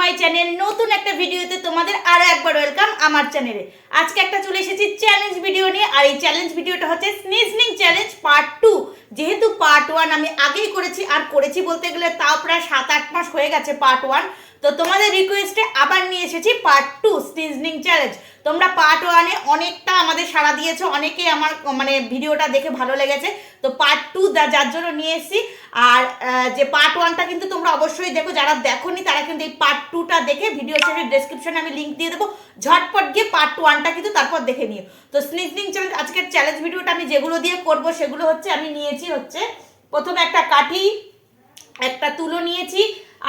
My channel নতুন একটা ভিডিওতে তোমাদের আরো একবার ওয়েলকাম আমার চ্যানেলে। আজকে একটা চলে এসেছি চ্যালেঞ্জ ভিডিও নিয়ে, আর এই চ্যালেঞ্জ ভিডিওটা হচ্ছে স্নিজনিং চ্যালেঞ্জ পার্ট 2। যেহেতু পার্ট 1 আমি আগেই করেছি, আর করেছি বলতে গেলে তাও প্রায় 7-8 মাস হয়ে গেছে পার্ট 1, তো তোমাদের রিকোয়েস্টে আবার নিয়ে এসেছি পার্ট 2 স্নিজনিং চ্যালেঞ্জ। তোমরা পার্ট 1-এ অনেকটা আমাদের সাড়া দিয়েছো, অনেকেই আমার মানে ভিডিওটা দেখে ভালো লেগেছে, তো পার্ট 2 যার জন্য নিয়ে এসেছি। আর যে পার্ট 1টা কিন্তু তোমরা অবশ্যই দেখো, যারা দেখোনি তারা কিন্তু এই পার্ট 2টা দেখে ভিডিও শেষে ডেসক্রিপশনে আমি লিঙ্ক দিয়ে দেবো, ঝটপট গিয়ে পার্ট 1টা কিন্তু তারপর দেখে নিও। তো স্নিজনিং চ্যালেঞ্জ আজকের চ্যালেঞ্জ ভিডিওটা আমি যেগুলো দিয়ে করব সেগুলো হচ্ছে, আমি নিয়েছি হচ্ছে প্রথমে একটা কাঠি, একটা তুলো নিয়েছি,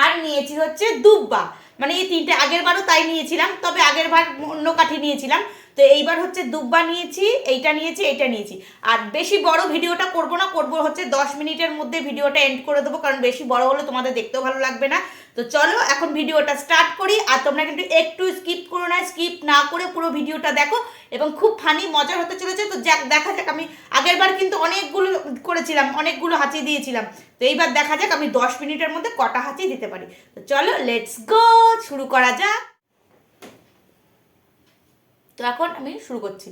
আর নিয়েছি হচ্ছে দুব্বা। মানে এই তিনটে আগের বারও তাই নিয়েছিলাম, তবে আগের বার অন্য কাঠি নিয়েছিলাম, তো এইবার হচ্ছে দুব্বা নিয়েছি, এইটা নিয়েছি, এইটা নিয়েছি। আর বেশি বড় ভিডিওটা করব না, করব হচ্ছে 10 মিনিটের মধ্যে ভিডিওটা এন্ড করে দেবো, কারণ বেশি বড় হলে তোমাদের দেখতেও ভালো লাগবে না। তো চলো এখন ভিডিওটা স্টার্ট করি। আর তোমরা কিন্তু একটু স্কিপ করো না, স্কিপ না করে পুরো ভিডিওটা দেখো, এবং খুব ফানি মজার হতে চলেছে। তো দেখা যাক, আমি আগের বার কিন্তু অনেকগুলো করেছিলাম, অনেকগুলো হাঁচি দিয়েছিলাম, তো এইবার দেখা যাক আমি 10 মিনিটের মধ্যে কটা হাঁচি দিতে পারি। তো চলো লেটস গো, শুরু করা যাক। তো এখন আমি শুরু করছি।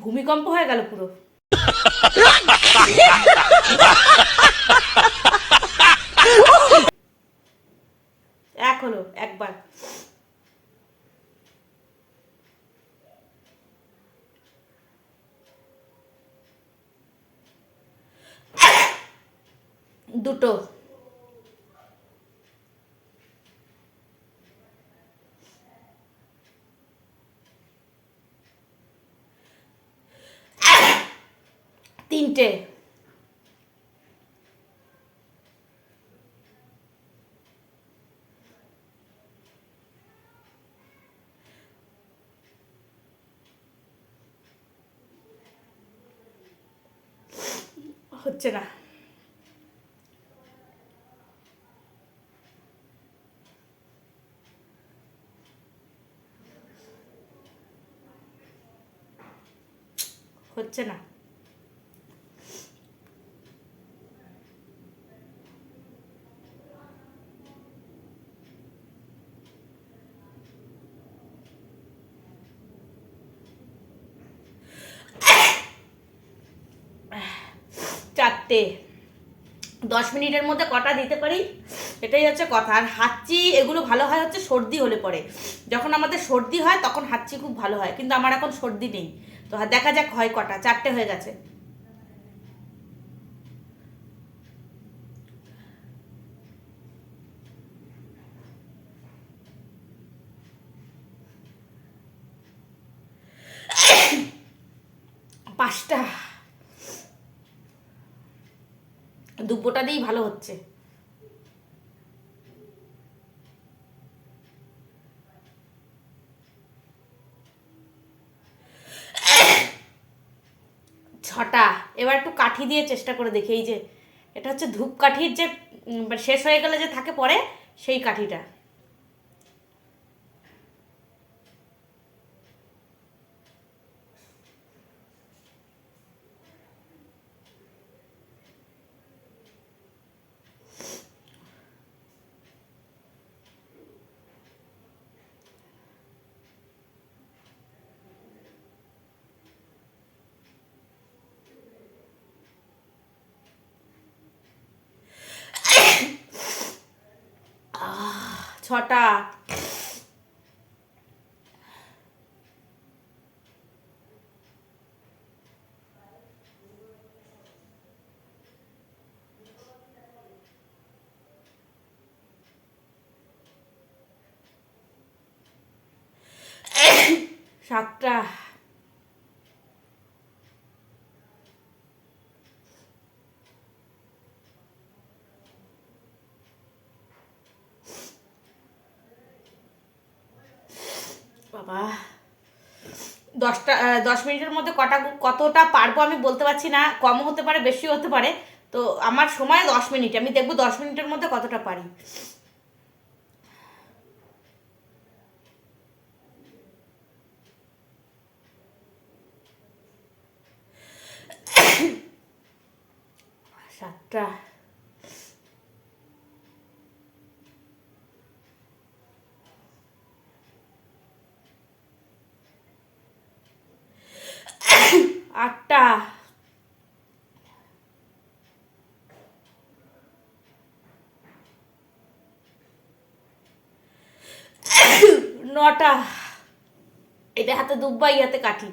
ভূমিকম্প হয়ে গেল পুরো। এক হলো একবার। দুটো। তিনটে। হচ্ছে না। হচ্ছে না। চারটে। 10 মিনিটের মধ্যে কটা দিতে পারি এটাই হচ্ছে কথা। আর হাঁচি এগুলো ভালো হয় হচ্ছে সর্দি হলে পরে, যখন আমাদের সর্দি হয় তখন হাঁচি খুব ভালো হয়, কিন্তু আমার এখন সর্দি নেই, তো দেখা যাক হয় কটা। চারটে হয়ে গেছে। পাঁচটা। দুব্বোটা দিয়েই ভালো হচ্ছে। ছটা। এবার একটু কাঠি দিয়ে চেষ্টা করে দেখি, এই যে এটা হচ্ছে ধূপ কাঠির যে শেষ হয়ে গেলে যে থাকে পরে, সেই কাঠিটা। ছটা। সাতটা। বাবা, 10 মিনিটের মধ্যে কতটা পারবো আমি বলতে পারছি না, কমও হতে পারে বেশিও হতে পারে, তো আমার সময় 10 মিনিট, আমি দেখবো 10 মিনিটের মধ্যে কতটা পারি। সাতটা, আটটা, নটা, এটা হাতে দুব্বা, এই হাতে কাঠি,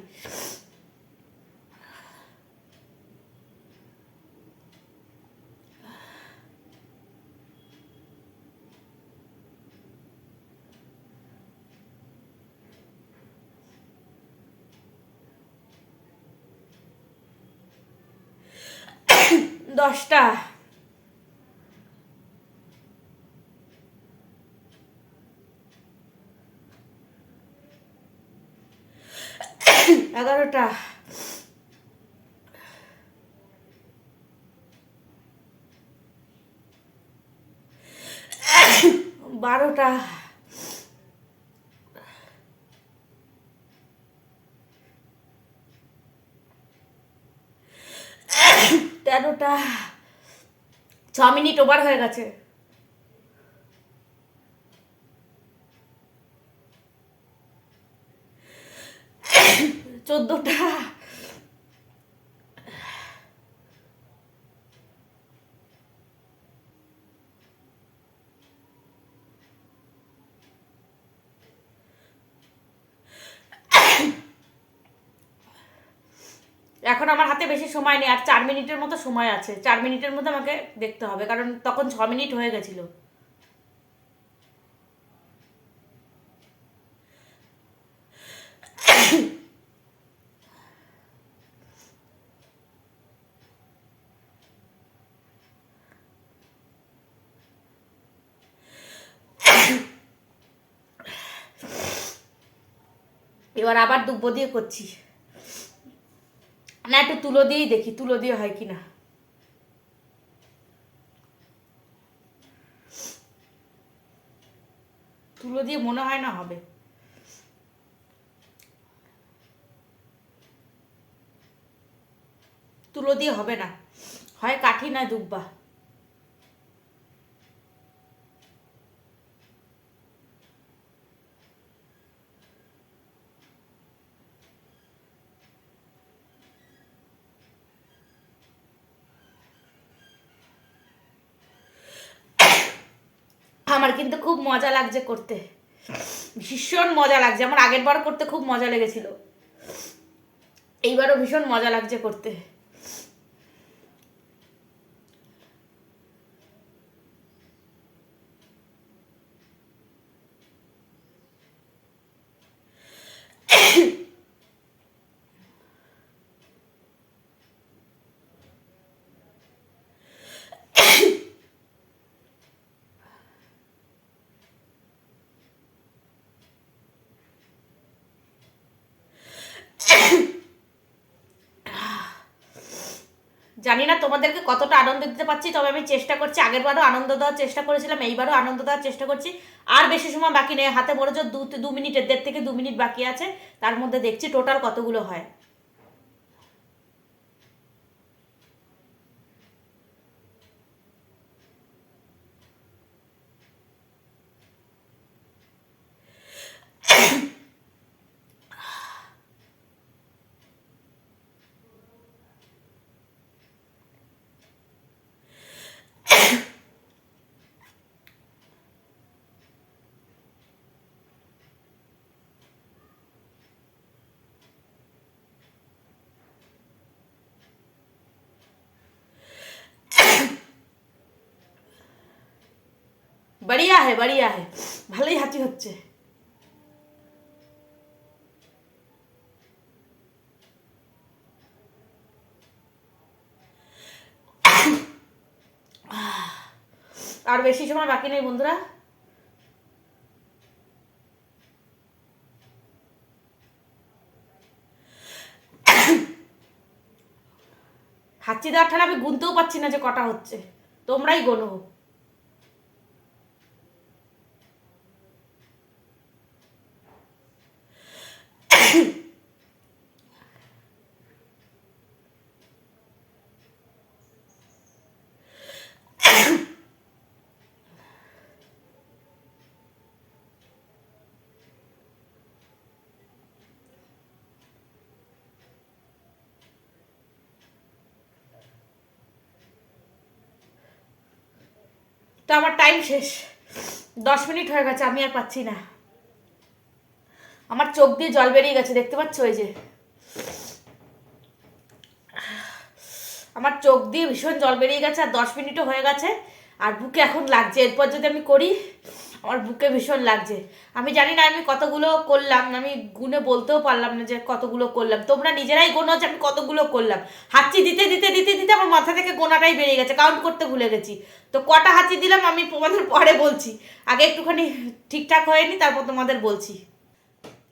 10টা, 11টা, 12টা, 13টা, 6 মিনিট ওভার হয়ে গেছে। 14টা, এখন আমার হাতে বেশি সময় নেই, আর 4 মিনিটের মতো সময় আছে। 4 মিনিটের মধ্যে আমাকে দেখতে হবে, কারণ তখন 6 মিনিট হয়ে গেছিল। এবার আবার দুব্বো দিয়ে করছি, না একটু তুলো দিয়েই দেখি, তুলো দিয়ে হয় কি না। তুলো দিয়ে মনে হয় না হবে, তুলো দিয়ে হবে না, হয় কাঠি না দুব্বা। আমার কিন্তু খুব মজা লাগছে করতে, ভীষণ মজা লাগছে। আমার আগের বার করতে খুব মজা লেগেছিল, এইবারও ভীষণ মজা লাগছে করতে। জানি না তোমাদেরকে কতটা আনন্দ দিতে পারছি, তবে আমি চেষ্টা করছি। আগেরবারও আনন্দ দেওয়ার চেষ্টা করেছিলাম, এইবারও আনন্দ দেওয়ার চেষ্টা করছি। আর বেশি সময় বাকি নেই, হাতে বড় জোর 2 মিনিটের, 1.5 থেকে 2 মিনিট বাকি আছে। তার মধ্যে দেখছি টোটাল কতগুলো হয়। बढ़िया है, बढ़िया है, ভালোই হাঁচি হচ্ছে। আর বেশি সময় বাকি নেই বন্ধুরা। হাঁচি দেওয়ার ঠালে আমি গুনতেও পারছি না যে কটা হচ্ছে, তোমরাই গোনো। তো আমার টাইম শেষ, 10 মিনিট হয়ে গেছে, আমি আর পাচ্ছি না। আমার চোখ দিয়ে জল বেরিয়ে গেছে, দেখতে পাচ্ছ? ওই যে আমার চোখ দিয়ে ভীষণ জল বেরিয়ে গেছে, আর 10 মিনিটও হয়ে গেছে, আর বুকে এখন লাগছে। এরপর যদি আমি করি, আমার বুকে ভীষণ লাগছে। আমি জানি না আমি কতগুলো করলাম, আমি গুনে বলতেও পারলাম না যে কতগুলো করলাম। তোমরা নিজেরাই গোনো যে আমি কতগুলো করলাম। হাঁচি দিতে দিতে দিতে দিতে আমার মাথা থেকে গোনাটাই বেরিয়ে গেছে, কাউন্ট করতে ভুলে গেছি। তো কটা হাঁচি দিলাম আমি তোমাদের পরে বলছি, আগে একটুখানি ঠিকঠাক হয়নি, তারপর তোমাদের বলছি।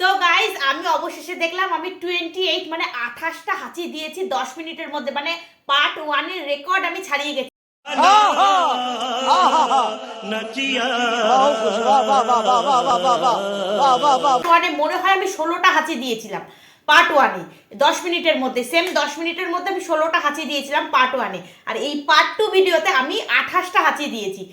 তো গাইজ আমি অবশেষে দেখলাম আমি 28 মানে 28টা হাঁচি দিয়েছি 10 মিনিটের মধ্যে, মানে পার্ট 1-এর রেকর্ড আমি ছাড়িয়ে গেছি। মানে মনে হয় আমি 16টা হাঁচি দিয়েছিলাম পার্ট 1-এ 10 মিনিটের মধ্যে, সেম 10 মিনিটের মধ্যে আমি 16টা হাঁচি দিয়েছিলাম পার্ট 1-এ। আর এই পার্ট 2 ভিডিওতে আমি 28টা হাঁচি দিয়েছি,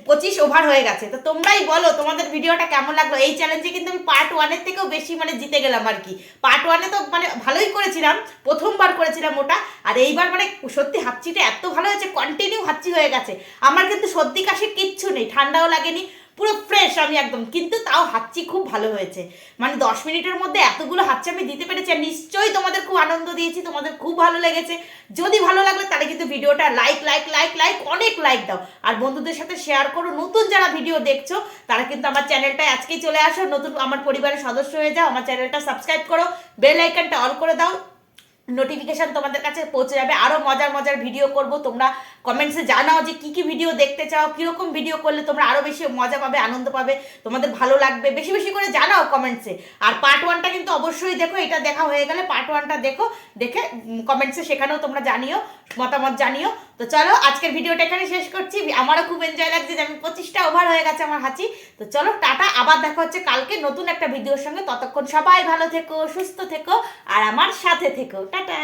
25 ওভার হয়ে গেছে। তো তোমরাই বলো তোমাদের ভিডিওটা কেমন লাগলো। এই চ্যালেঞ্জে কিন্তু আমি পার্ট 1-এর থেকেও বেশি মানে জিতে গেলাম আর কি। পার্ট 1-এ তো মানে ভালোই করেছিলাম, প্রথমবার করেছিলাম ওটা, আর এইবার মানে সত্যি হাঁচিটা এত ভালো হয়েছে, কন্টিনিউ হাঁচি হয়ে গেছে। আমার কিন্তু সর্দি কাশি কিচ্ছু নেই, ঠান্ডাও লাগেনি, পুরো ফ্রেশ আমি একদম, কিন্তু তাও হাঁচি খুব ভালো হয়েছে। মানে 10 মিনিটের মধ্যে এতগুলো হাঁচি আমি দিতে পেরেছি, আর নিশ্চয়ই তোমাদের খুব আনন্দ দিয়েছি, তোমাদের খুব ভালো লেগেছে। যদি ভালো লাগলে তাহলে কিন্তু ভিডিওটা লাইক লাইক লাইক লাইক অনেক লাইক দাও, আর বন্ধুদের সাথে শেয়ার করো। নতুন যারা ভিডিও দেখছো তারা কিন্তু আমার চ্যানেলটায় আজকেই চলে আসো, নতুন আমার পরিবারের সদস্য হয়ে যাও, আমার চ্যানেলটা সাবস্ক্রাইব করো, বেল আইকনটা অল করে দাও, নোটিফিকেশন তোমাদের কাছে পৌঁছে যাবে। আরও মজার মজার ভিডিও করব, তোমরা কমেন্টসে জানাও যে কী কী ভিডিও দেখতে চাও, কীরকম ভিডিও করলে তোমরা আরও বেশি মজা পাবে, আনন্দ পাবে, তোমাদের ভালো লাগবে, বেশি বেশি করে জানাও কমেন্টসে। আর পার্ট 1টা কিন্তু অবশ্যই দেখো, এটা দেখা হয়ে গেলে পার্ট 1টা দেখো, দেখে কমেন্টসে সেখানেও তোমরা জানিও, মতামত জানিও। তো চলো আজকের ভিডিওটা এখানে শেষ করছি। আমারও খুব এনজয় লাগছে যে আমি 25টা ওভার হয়ে গেছে আমার হাঁচি। তো চলো টাটা, আবার দেখা হচ্ছে কালকে নতুন একটা ভিডিওর সঙ্গে। ততক্ষণ সবাই ভালো থেকো, সুস্থ থেকো, আর আমার সাথে থেকো। টাটা।